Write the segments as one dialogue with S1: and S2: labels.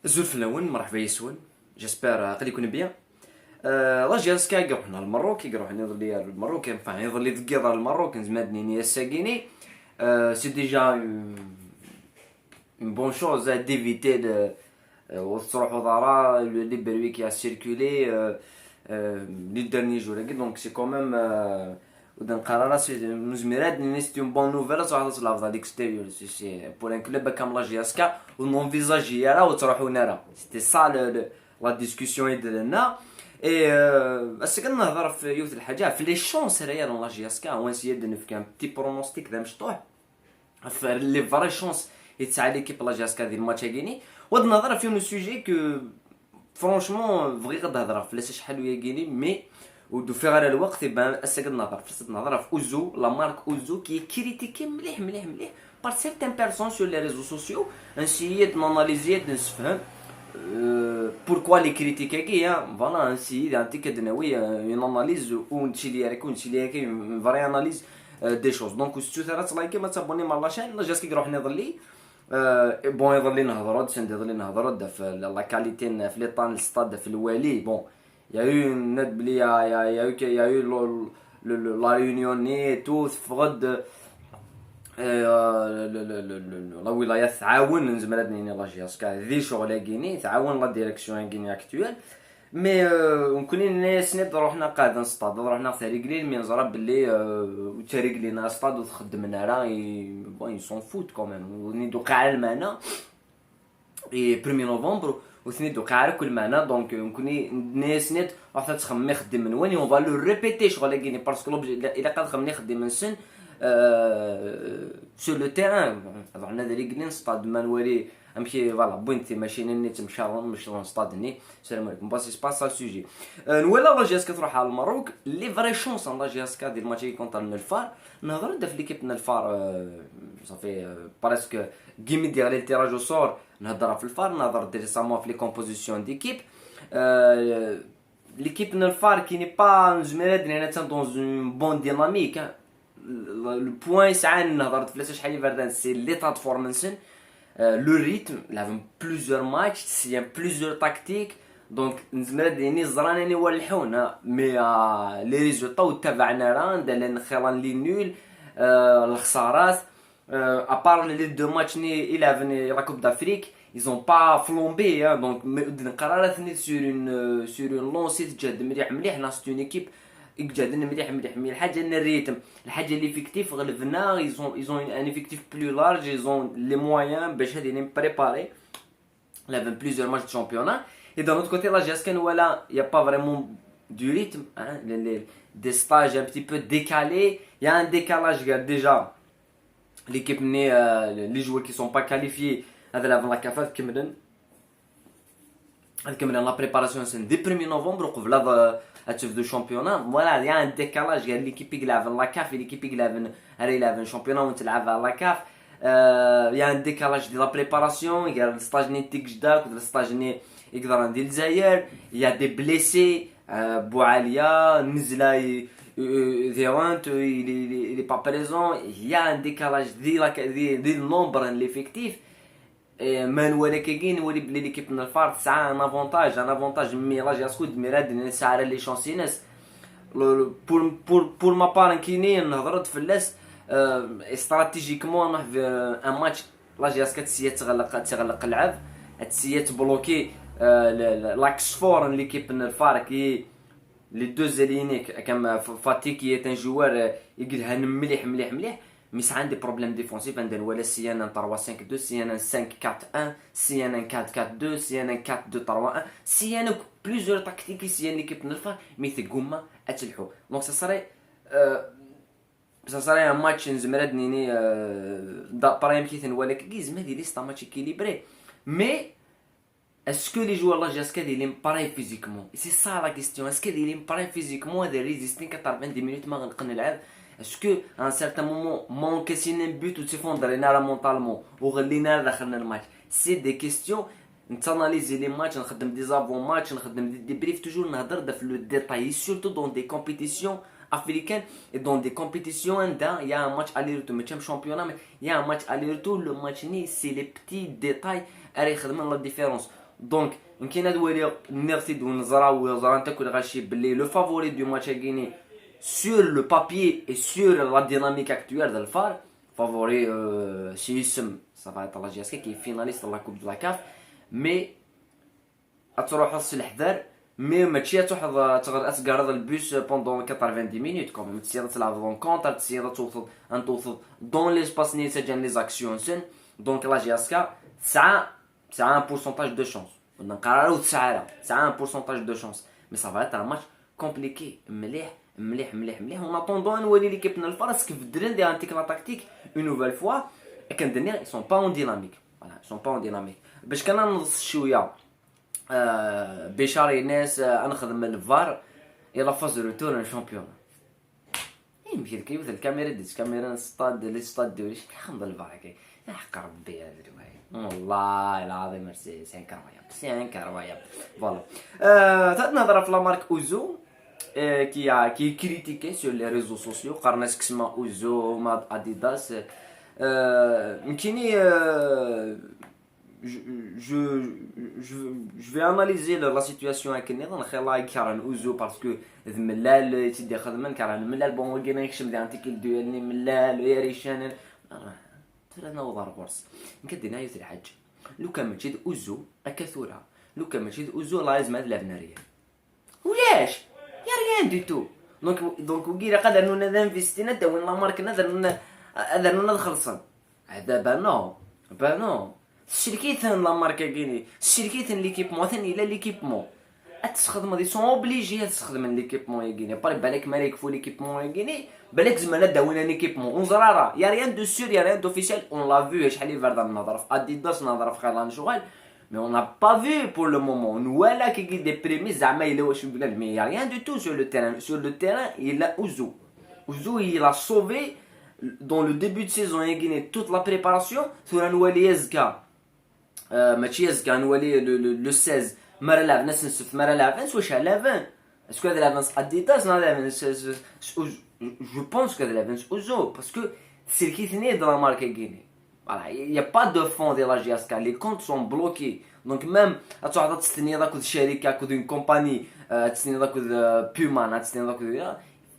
S1: الزول الاول مرحبا يسون. جيسبر قد يكون بيان. راجل يروحنا للمروك يروح يظل المروك enfin يظل يذكر المروك نزمادني ني الساكيني. سي ديجا une bonne chose d'éviter de تروح ضرا لي بروي كي سيركولي لي ديرني جور دونك سي كوميم ودن قرارات سي مزميرات ني سي اون بون نوفيل صراحه تصلح في ليكستيريور سي بور ان كلوب كامل جياسكا ونونفيزاجي راه وتروحوا نرا سيتي سا لا ديسكوسيون يديرنا اي بس كنهضر في يوث الحاجه في لي شونس ريال لا جياسكا وين سيد نفك ان بتي برونوستيك ذا مشطوح في لي فري شونس يتسعى ليكيب لا جياسكا ديال الماتش كيني ود نهضر في اون سوجي كو فرونشمون فغي قد هضر في لاش شحال ويا كيني مي ودو في غير الوقت يبان اسك نهضر فرصه نهضر في اوزو لا مارك اوزو كي كريتيكي مليح مليح مليح بار سيرتان بيرسون سور لي ريزو سوسيو نسيت ناناليزيت نسفهم pourquoi les critiquer qui voilà ainsi انت كدناوي une analyse ou نشي لي une vraie analyse des choses donc si tu ثلاث لايك ما تابوني مع لاشين جاسكي يروح نضلي بون يضل لي نهضروا يضل لي نهضروا في لا كاليتي في لي طان الستاد في الوالي بون يا يو ند بلي يا يو لا ريونيون ني تو فغد لا ولايات تعاون نزمرادني لا جياسكا ذي شغل كيني تعاون لا ديريكسيون كيني اكطوال مي نكونين ناس نبدا روحنا قاعدين نصطاد روحنا في رجلين مي نزرب باللي ترجلينا نصطاد وتخدمنا راه بون يسون فوت كوميم ونيدو قاع المانا اي 1 نوفمبر وثنيدو قاع كل معنا دونك نكوني ناس نت راح تخمم خدم من وين اون فالو ريبيتي شغل كيني باسكو لوبجي الا قاد خمني خدم من سن سور لو تيران عندنا رجلين نصطاد مانوالي امشي فوالا بوينتي ماشي نيت مشاون مش نصطادني السلام عليكم باسي سبا سا سوجي نولا لا جياسكا تروح على المروك لي فري شونس لا جياسكا ديال الماتش كونتر الفار نهضر في ليكيب الفار صافي بريسك كيمي ديال لي تيراج او سور نهضر في الفار نهضر ريسامون في لي كومبوزيسيون ديكيب ليكيب الفار كي ني با زميرات انا دون اون بون ديناميك لو بوين ساعه نهضر في شحال فردان سي ليطا دو فورمانسون le rythme il avait plusieurs matchs il y a plusieurs tactiques donc نزمرد يعني زراني والحونا مي لي ريزولطا وتابعنا راه دالنا خيران لي نول الخسارات ابار لي دو ماتش ني 11 لا كوب دافريك ils ont pas flambé donc قرارات ني sur une lancée تجاد مليح ناس اون ايكيب يجادنا مليح الحاجه ان الريتم الحاجه اللي فيكتيف غلبنا ils ont un effectif plus large ils ont les moyens باش هادي préparer il y avait plusieurs matchs de championnat et d'un autre côté la Jaskan voilà il y a pas vraiment du rythme des stages un petit peu décalés il y a un décalage déjà l'équipe les joueurs qui sont pas qualifiés هذا لا كافات كملنا la préparation c'est dès 1er novembre قبل هتشوف دو شامبيونا فوالا يا ان ديكالاج قال ليكيب يلعب لا كاف ليكيب يلعب هاري يلعب شامبيونا وانت تلعب لا كاف يا ان ديكالاج ديال لا بريباراسيون قال الستاج ني تيك جداك ولا الستاج ني يقدر ندير الجزائر يا دي بليسي بوعاليه نزله ديوانت لي با بريزون يا ان ديكالاج ديال نومبر ليفيكتيف مانوالي كاين ولي بلي ليكيب من الفار تسعى ان افونتاج مي لا جاسكو دميراد نسعى لي شانسينس بور ما بار كاينين نهضر فلاس استراتيجيكمون في ان ماتش لا جاسكا تسيا تغلق اللعب تسيا تبلوكي لاكس فور ليكيب من الفار كي لي دو زالينيك كما فاتيكي تان جوار يقلها مليح mais ça a des problèmes défensifs ولا سي ان 3-5-2 سي ان 5-4-1 سي ان 4-4-2 سي ان 4-2-3-1 سي ان بليزيور تاكتيك سي ان ليكيب نلفا مثل قمه اتلحو دونك سا ساري ان ماتش نزمرادني ني برايم كيثن ولا كيزما دي ليستا ماتش كيليبري مي اسكو لي جوار لا جاسكا ديالي مباري فيزيكمون سي سا لا كيستيون اسكو ديالي مباري فيزيكمون هذا ريزيستين 40 minutes ما غنقن نلعب est-ce que à un certain moment manque si un but ou s'effondrer mentalement ou غلينا دخلنا الماتش c'est des questions نتاناليزي لي ماتش نخدم دي زافون ماتش نخدم دي بريف توجور نهضر في لو ديتاي surtout dans des compétitions africaines et dans des compétitions il y a un match aller-retour mais championnat mais il y a un match aller-retour le match ni c'est les petits détails اللي يخدموا la différence دونك يمكن هاد ولي نرتد ونزراو وزرا انت كل غاشي باللي لو فافوري دو ماتش غيني sur le papier et sur la dynamique actuelle de l'FAR favori si ça va être la GSK qui est finaliste de la Coupe de la CAF mais تروح الحذر مي ماشي تقعد البوس بوندون 90 مينوت كوم تسير تلعب دون كونتر تسير توصل دون ليسباس نيتا جان لي زاكسيون سن دونك لا جي اس كا 9 بورسونتاج دو شونس نقراو 9 بورسونتاج دو شونس مي سا فا اتر ماتش كومبليكي مليح اون اتوندون نولي ليكيب ديال الفرس كيف درين دي انتيك لا تاكتيك اون نوفيل فوا كندني سون با اون ديناميك فوالا سون با اون ديناميك باش كننص شويه بشاري الناس نخدم الفار الى فاز روتور ان شامبيون يمكن كيف الكاميرا ديت كاميرا ستاد لي ستاد دولي نخدم الفار كي حق ربي هذا والله العظيم ميرسي سي كروياب فوالا نهضر في لا مارك اوزو كي كريتيكي سور لي ريزو سوسيو قرناس كسما اوزو مع اديداس يمكنني je vais analyser la situation avec Néron خلا كارن اوزو باسكو ملال تيدي خدمن كارن ملال بون كاين يكشم دي انتيكل ديالني ملال يا ريشان ترى انا وضر قرص نكدينا يوث الحج لو كان مجيد اوزو اكثورها لو كان مجيد اوزو لازم هاد لافناريه ولاش يا ريان دي تو دونك وكيرا قادر نون انفيستينا تا وين لا مارك هذا نون خلصان هذا بانو الشركيتن لا ماركا كيني الشركيتن ليكيبمون ثاني لا ليكيبمون تخدم دي سون اوبليجي تخدم ليكيبمون يا بار بالك مالك فو ليكيبمون يا بالك زعما داونا ليكيبمون ونزرارا يا ريان دو سور يا ريان دوفيسيال اون لا فيو شحال فردا نهضر في اديداس نهضر في خيلان شغل مي اون نا با فيو بور لو مومون ولا كي دي بريمي زعما الا واش بلاد مي يا ريان دو تو سور لو تيران الا اوزو il a sauvé dans le début de saison il a gagné toute la préparation sur un نولي يزكا ماشي يزكا نولي لو 16 مرة لعب ناس نسف مرة لعب واش على فان اسكو هذا لعب اديداس نا لعب جو بونس كو هذا لعب اوزو باسكو سي كيتني دو لا ماركا غيني فوالا يا با دو فون ديال لا جي اس كا لي كونت سون بلوكي دونك ميم تقعد تستني داك الشركه كود اون كومباني تستني داك بيومان تستني داك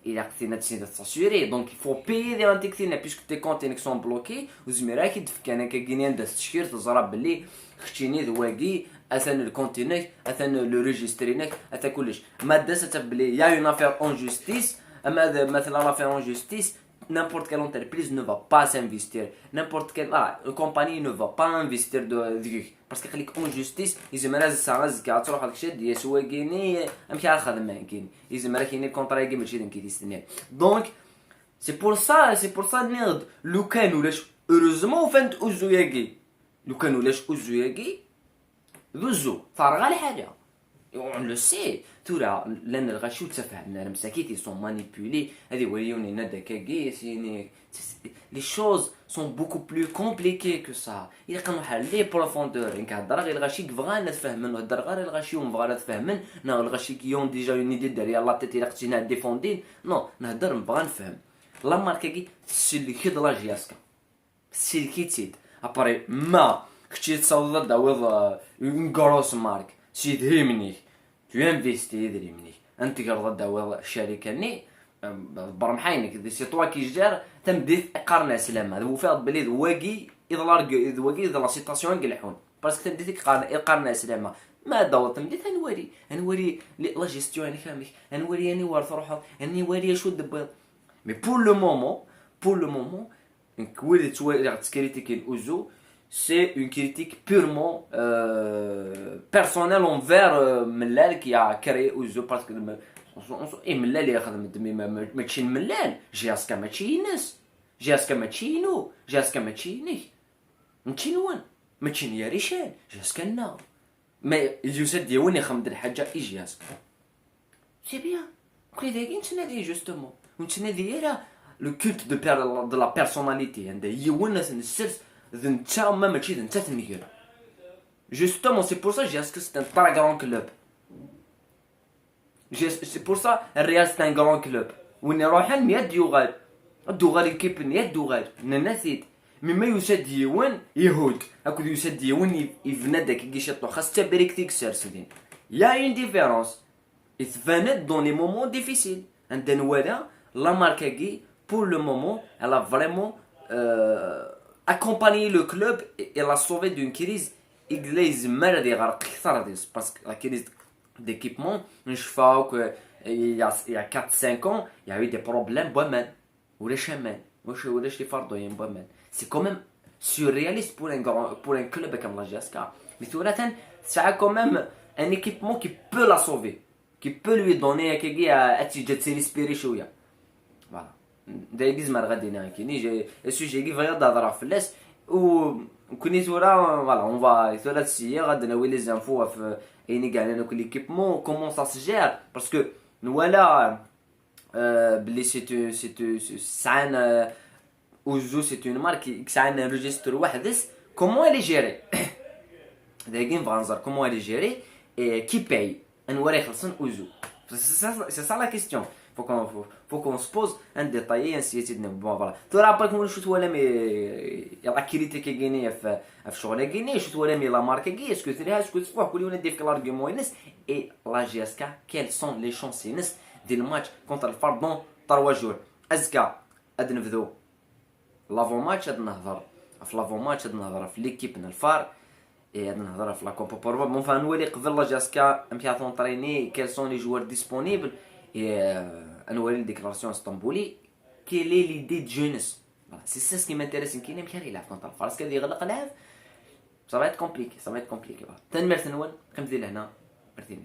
S1: il a que de s'assurer donc il faut payer des antiques puisque tes comptes sont bloqués وزميرا كيدفك كاينين داز التشكير تزرب باللي خشيني ذواقي اثن الكونتينيك اثن لو ريجسترينيك اثا كلش ما داز بلي يا اون افير اون جوستيس اما مثلا لافير اون جوستيس n'importe quelle entreprise ne va pas s'investir n'importe quelle compagnie ne va pas investir parce que خليك اون جوستيس يزمر الساعه تروح هذاك الشيء ديال سواقيني امشي على الخدمه كاين يزمر كاين كونطرا كي ماشي كيتستنى دونك سي بور سا نيرد لو كان ولاش اوروزمون فانت اوزو ياكي لو كان ولاش اوزو ياكي دوزو فارغه الحاجه on le sait تورا لان الغشو تفهمنا المساكيت ils sont manipulés هذه وليوني ندا كاكي سيني les choses sont beaucoup plus compliquées que ça il كانوا حال لي بروفوندور انك هضر غير الغشي كبغا نتفهمن هضر غير الغشي ومبغا نتفهمن نا الغشي كيون ديجا اون ايدي دريا لا تيت الا قتينا ديفوندين نو نهضر نبغا نفهم لا ماركاكي سي اللي كي دلا جياسكا سي اللي كيتيد ابري ما كنتي تصاوب داوض اون غروس مارك سي دهمني tu investis دريمني انت قرض داوض الشركه ني برمحينك سي طوا كي جار تمديت قرنا سلامه هو فاض بلي واقي واقي لا سيتاسيون قلحون باسكو تمديت قرنا سلامه ما دور تمديت نوري لا جيستيون كامل نوري اني ورث روحه اني وري شو دبل مي بور لو مومون نكولي تكريتيكي الاوزو c'est une critique purement personnelle envers Mellal qui a créé Ouzo parce que ملال يخدم دمي ماشي ملال جاسكا ماشي ناس جاسكا ماشي نو جاسكا ماشي ني ماشي نوان ماشي يا ريشان جاسكا نا ما الجسد ديالي خمد الحاجه اي جاسكا سي بيان كل داكين تنادي جوستومون ونتنادي راه لو كولت دو لا بيرسوناليتي عند يونس السرس انت ما ماشي انت تنير جوستومون سي بور سا جاسكا سي ان ترا غران كلوب c'est pour ça le Real c'est un grand club وين يروحن يد يغال الدوغال كيب يد دوغال نسيت مما يسد يوان يهود هاكو يسد يوان يفندك كيشطو خاص تبريك تكسر سيدين يا اون ديفيرونس يتفند دون لي مومون ديفيسيل عندنا نوالا لا ماركا كي pour le moment elle a vraiment accompagné le club et l'a sauvé d'une crise il يزمر هذه غرق اكثر ديس باسكو لا كريز d'équipement نشفاو il y a 4-5 ans il y a eu des problèmes بومان ولا شمان واش يفرضوا بومان c'est quand même surréaliste pour un club comme la GSK mais ثورة ساعة quand même un équipement qui peut la sauver qui peut lui donner هكاكي تجي ريسبيري شويه فوالا دايك زعما غادي ناكيني جي السوجي كي فغير هضره فلاس و كوني ثورة فوالا اون فا ثورة السيه غادي ناوي لي زانفو في يعني كاع انا كل ليكيبمون كومون سا سجير باسكو نوالا بلي سي سعان اوزو سي اون مارك سعان ريجستر وحدس كومون الي جيري دايكين فغنزر كومون الي جيري كي باي نوري خلصن اوزو سي سا لا كيستيون faut qu'on se pose un détail ainsi de suite bon voilà tu rappelles que شو ولا مي يلا كريتيك كاينه في شغل كاينه شو ولا مي لا ماركه كي اسكو تريها اسكو تفوح كل يوم ديف كلارغيمون ينس اي لا جي اس كا كيل سون لي شانس ينس ديال الماتش كونتر الفار دون 3 جور ازكا اد نبدو لافون ماتش اد نهضر في لافون ماتش اد نهضر في ليكيب الفار et اد نهضر في لا كوبا بوربا مون فان نولي قبل لا جي اس كا امبياطون تريني كيل سون لي جوار ديسپونيبل نوري ديكلاراسيون اسطنبولي كيل لي ليدي دو جونس سي سا سكي مانتيريس كاين مكان يلعب كونتر الفرنسا كي يغلق لعب صافي كومبليكي تنمرت نول كنبدا لهنا مرتين